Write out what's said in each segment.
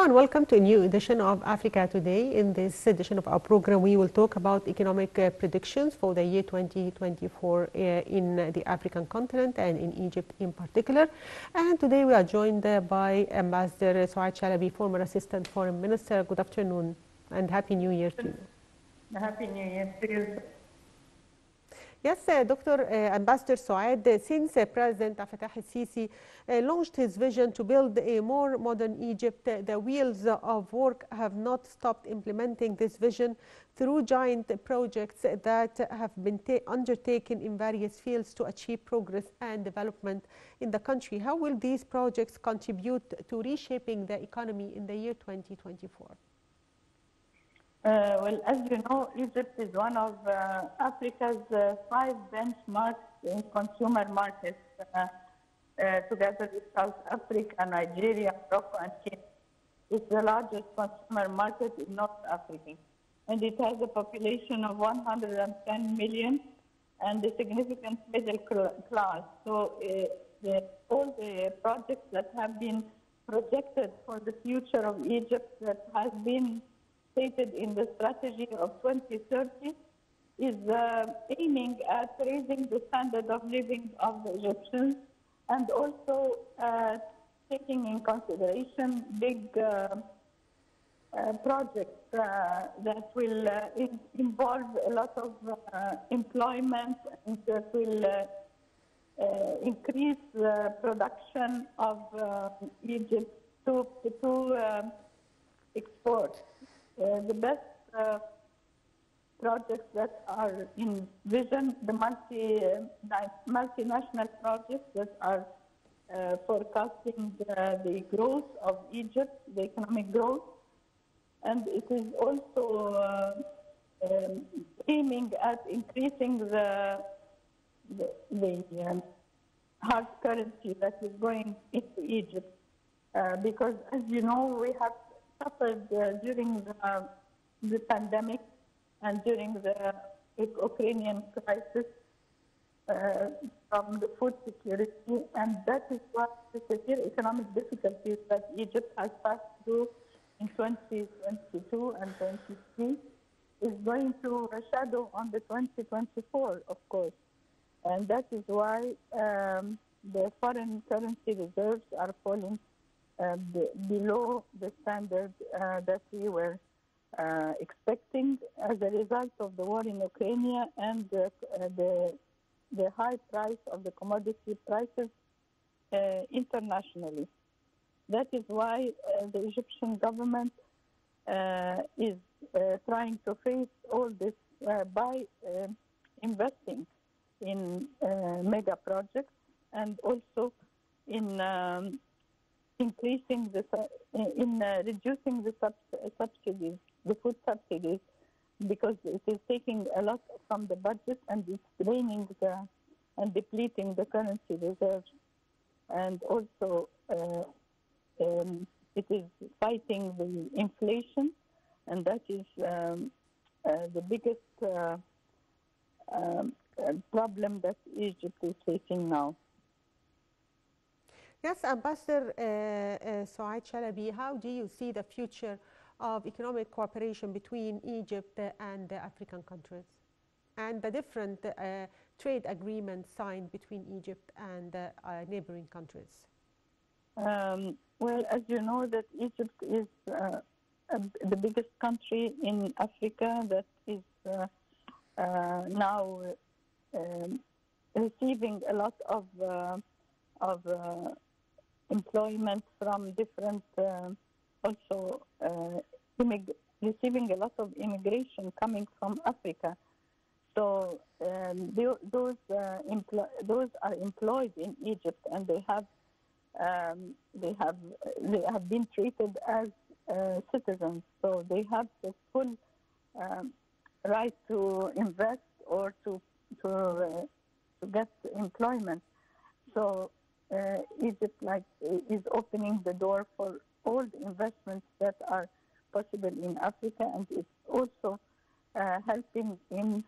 and welcome to a new edition of Africa Today. In this edition of our program, we will talk about economic predictions for the year 2024 in the African continent and in Egypt in particular. And today we are joined by Ambassador Souad Chalabi, former Assistant Foreign Minister. Good afternoon and Happy New Year to you. Happy New Year to you. Yes, Dr. Ambassador Souad, since President Abdel Fattah el-Sisi launched his vision to build a more modern Egypt, the wheels of work have not stopped implementing this vision through giant projects that have been undertaken in various fields to achieve progress and development in the country. How will these projects contribute to reshaping the economy in the year 2024? Well, as you know, Egypt is one of Africa's 5 benchmarks in consumer markets, together with South Africa, Nigeria, Morocco, and Kenya. It's the largest consumer market in North Africa, and it has a population of 110 million and a significant middle class. So all the projects that have been projected for the future of Egypt that has been stated in the strategy of 2030 is aiming at raising the standard of living of the Egyptians and also taking in consideration big projects that will involve a lot of employment and that will increase production of Egypt to export. The best projects that are in vision, the multinational projects that are forecasting the growth of Egypt, the economic growth, and it is also aiming at increasing the hard currency that is going into Egypt, because as you know, we have suffered during the pandemic and during the Ukrainian crisis from the food security, and that is why the severe economic difficulties that Egypt has passed through in 2022 and 2023 is going to shadow on the 2024, of course. And that is why the foreign currency reserves are falling below the standard that we were expecting as a result of the war in Ukraine and the high price of the commodity prices internationally. That is why the Egyptian government is trying to face all this by investing in mega projects and also in reducing the subsidies, the food subsidies, because it is taking a lot from the budget and it's draining and depleting the currency reserves. And also it is fighting the inflation, and that is the biggest problem that Egypt is facing now. Yes, Ambassador Souad Chalabi, how do you see the future of economic cooperation between Egypt and the African countries and the different trade agreements signed between Egypt and neighboring countries? Well, as you know, that Egypt is the biggest country in Africa that is now receiving a lot of employment from different, also receiving a lot of immigration coming from Africa. So those are employed in Egypt, and they have been treated as citizens. So they have the full right to invest or to get employment. So Egypt is opening the door for all the investments that are possible in Africa, and it's also helping in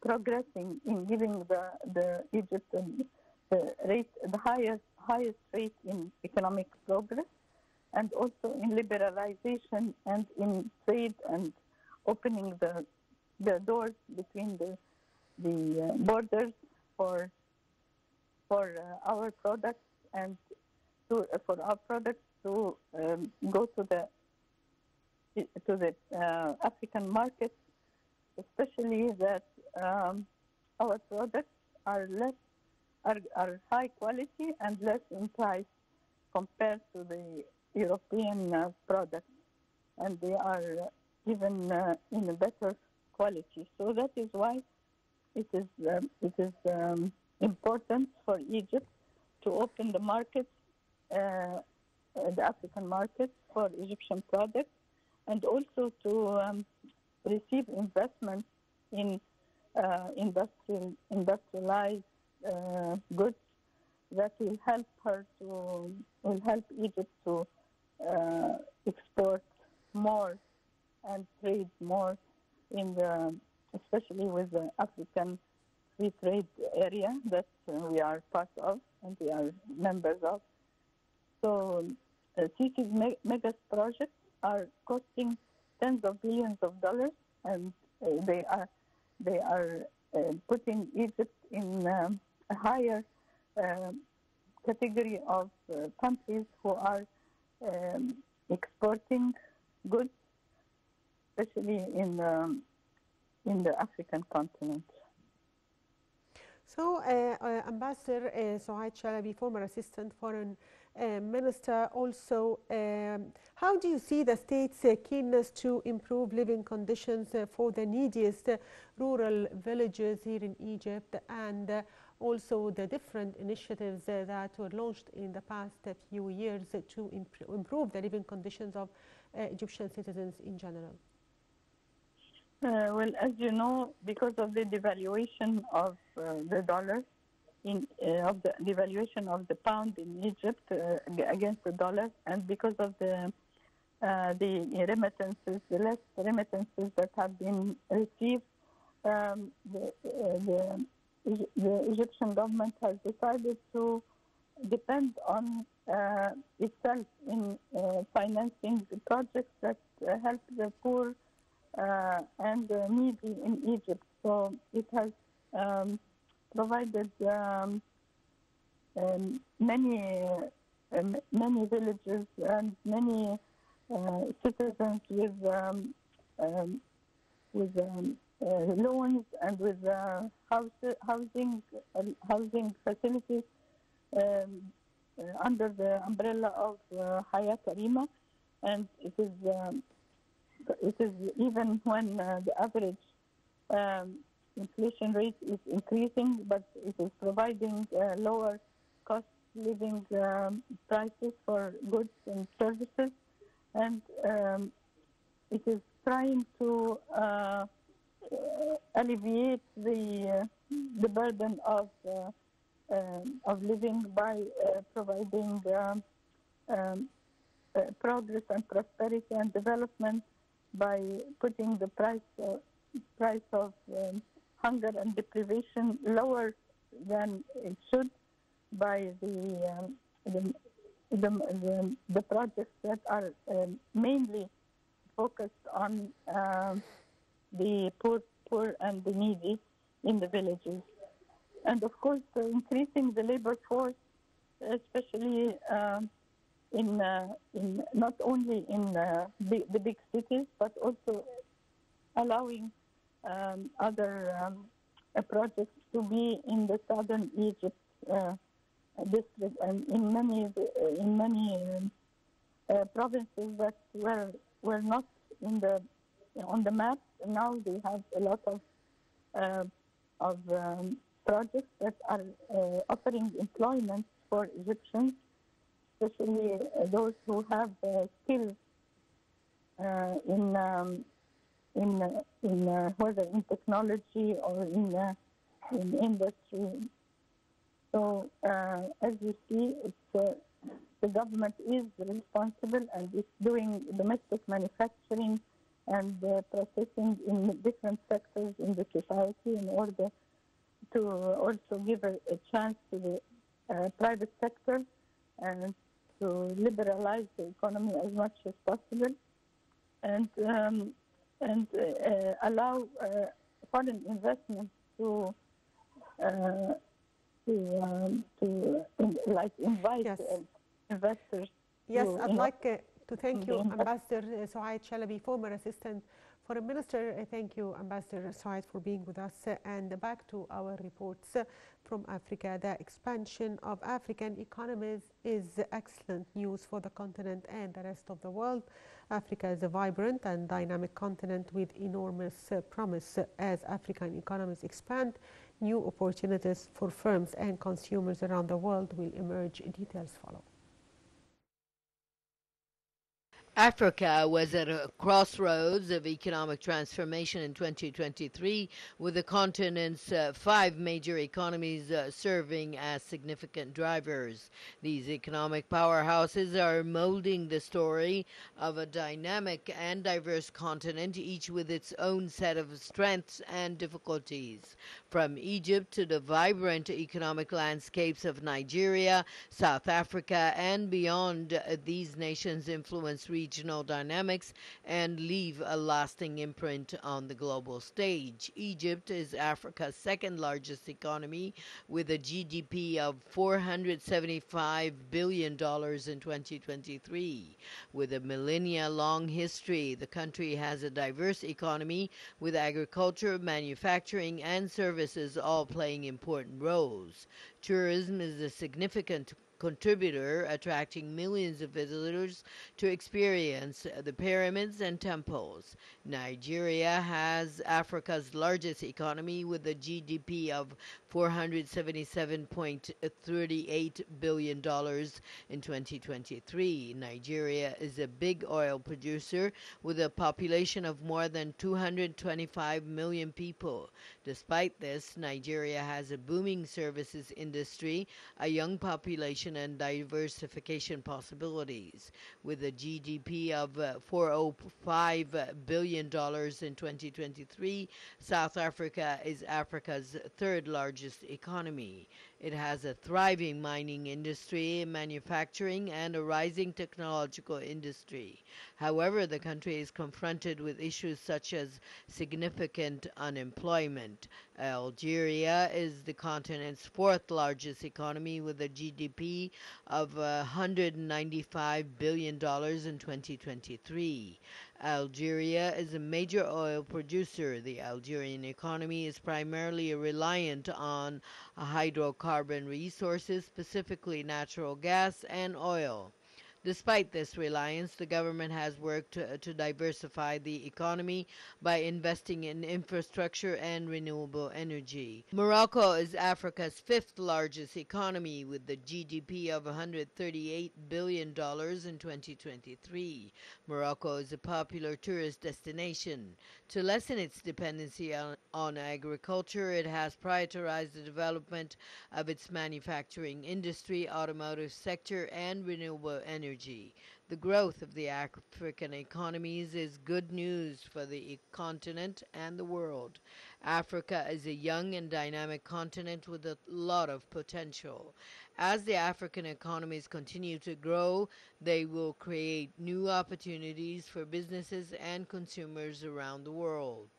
progressing in giving the Egypt the highest rate in economic progress, and also in liberalization and in trade and opening the doors between the borders for our products and for our products to go to the African markets, especially that our products are high quality and less in price compared to the European products, and they are even in a better quality. So that is why it is important for Egypt to open the markets, the African markets for Egyptian products, and also to receive investment in industrialized goods that will help Egypt to export more and trade more especially with the African free trade area that we are part of and we are members of. So Sisi's mega projects are costing tens of billions of dollars, and they are putting Egypt in a higher category of countries who are exporting goods, especially in the African continent. So, Ambassador Souad Chalabi, former Assistant Foreign Minister, also, how do you see the state's keenness to improve living conditions for the neediest rural villages here in Egypt, and also the different initiatives that were launched in the past few years to improve the living conditions of Egyptian citizens in general? Well, as you know, because of the devaluation of the dollar, of the devaluation of the pound in Egypt against the dollar, and because of the remittances, the less remittances that have been received, the Egyptian government has decided to depend on itself in financing the projects that help the poor and needy in Egypt. So it has provided many villages and many citizens with loans and with housing facilities under the umbrella of Hayat Karima, and it is even when the average inflation rate is increasing, but it is providing lower cost living prices for goods and services, and it is trying to alleviate the burden of living by providing progress and prosperity and development by putting the price of hunger and deprivation lower than it should by the projects that are mainly focused on the poor and the needy in the villages. And of course, increasing the labor force, especially in not only in the big cities, but also allowing other projects to be in the southern Egypt district and in many provinces that were not on the map. Now they have a lot of projects that are offering employment for Egyptians, especially those who have skills whether in technology or in industry. So as you see, the government is responsible and is doing domestic manufacturing and processing in different sectors in the society in order to also give a chance to the private sector and to liberalize the economy as much as possible, and allow foreign investment to like invite Yes. investors. Yes, to I'd invest like to thank in you, the Ambassador Suaid Chalabi, former Assistant Foreign Minister. Thank you, Ambassador Suaid, for being with us. And back to our reports from Africa. The expansion of African economies is excellent news for the continent and the rest of the world. Africa is a vibrant and dynamic continent with enormous promise. As African economies expand, new opportunities for firms and consumers around the world will emerge. Details follow. Africa was at a crossroads of economic transformation in 2023, with the continent's five major economies serving as significant drivers. These economic powerhouses are molding the story of a dynamic and diverse continent, each with its own set of strengths and difficulties. From Egypt to the vibrant economic landscapes of Nigeria, South Africa, and beyond, these nations influence regional dynamics and leave a lasting imprint on the global stage. Egypt is Africa's second largest economy, with a GDP of $475 billion in 2023. With a millennia-long history, the country has a diverse economy, with agriculture, manufacturing, and services all playing important roles. Tourism is a significant contributor, attracting millions of visitors to experience the pyramids and temples. Nigeria has Africa's largest economy, with a GDP of $477.38 billion in 2023. Nigeria is a big oil producer with a population of more than 225 million people. Despite this, Nigeria has a booming services industry, a young population, and diversification possibilities. With a GDP of $405 billion in 2023, South Africa is Africa's third largest economy. It has a thriving mining industry, manufacturing, and a rising technological industry. However, the country is confronted with issues such as significant unemployment. Algeria is the continent's fourth largest economy, with a GDP of $195 billion in 2023. Algeria is a major oil producer. The Algerian economy is primarily reliant on hydrocarbon resources, specifically natural gas and oil. Despite this reliance, the government has worked to diversify the economy by investing in infrastructure and renewable energy. Morocco is Africa's fifth largest economy, with the GDP of $138 billion in 2023. Morocco is a popular tourist destination. To lessen its dependency on agriculture, it has prioritized the development of its manufacturing industry, automotive sector, and renewable energy. The growth of the African economies is good news for the continent and the world. Africa is a young and dynamic continent with a lot of potential. As the African economies continue to grow, they will create new opportunities for businesses and consumers around the world.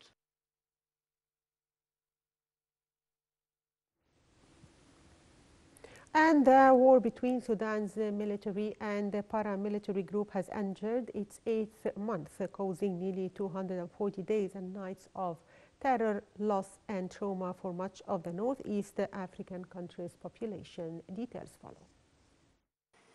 And the war between Sudan's military and paramilitary group has entered its eighth month, causing nearly 240 days and nights of terror, loss, and trauma for much of the Northeast African country's population. Details follow.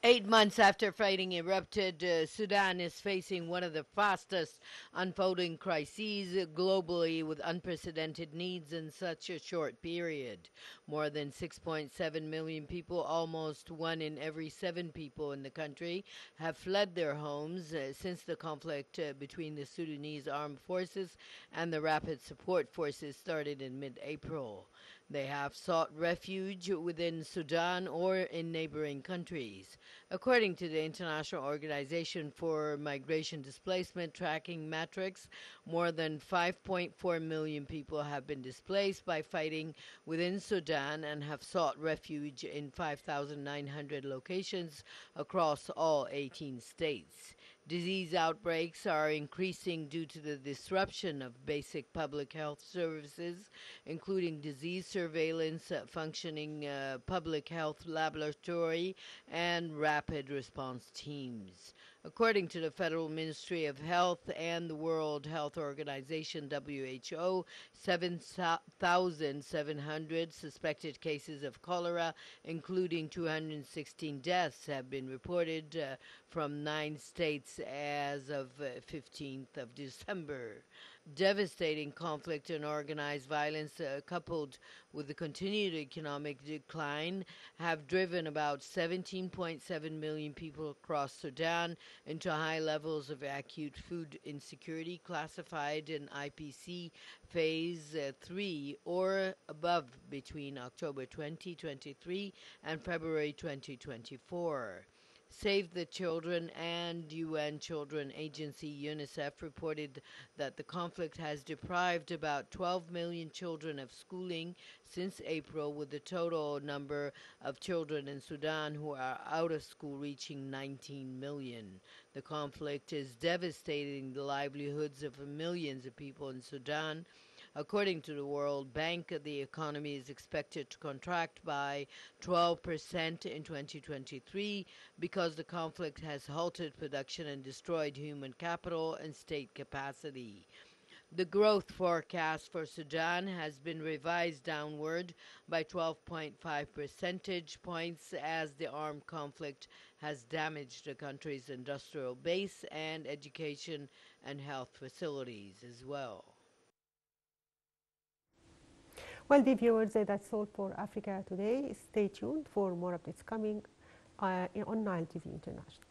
8 months after fighting erupted, Sudan is facing one of the fastest unfolding crises globally, with unprecedented needs in such a short period. More than 6.7 million people, almost 1 in every 7 people in the country, have fled their homes since the conflict between the Sudanese armed forces and the Rapid Support Forces started in mid-April. They have sought refuge within Sudan or in neighboring countries. According to the International Organization for Migration Displacement tracking metrics, more than 5.4 million people have been displaced by fighting within Sudan and have sought refuge in 5,900 locations across all 18 states. Disease outbreaks are increasing due to the disruption of basic public health services, including disease surveillance, functioning public health laboratory, and rapid response teams. According to the Federal Ministry of Health and the World Health Organization, WHO, 7,700 suspected cases of cholera, including 216 deaths, have been reported from 9 states as of 15th of December. Devastating conflict and organized violence, coupled with the continued economic decline, have driven about 17.7 million people across Sudan into high levels of acute food insecurity, classified in IPC Phase 3 or above between October 2023 and February 2024. Save the Children and UN Children Agency UNICEF reported that the conflict has deprived about 12 million children of schooling since April, with the total number of children in Sudan who are out of school reaching 19 million. The conflict is devastating the livelihoods of millions of people in Sudan. According to the World Bank, the economy is expected to contract by 12% in 2023 because the conflict has halted production and destroyed human capital and state capacity. The growth forecast for Sudan has been revised downward by 12.5 percentage points as the armed conflict has damaged the country's industrial base and education and health facilities as well. Well, dear viewers, that's all for Africa Today. Stay tuned for more updates coming on Nile TV International.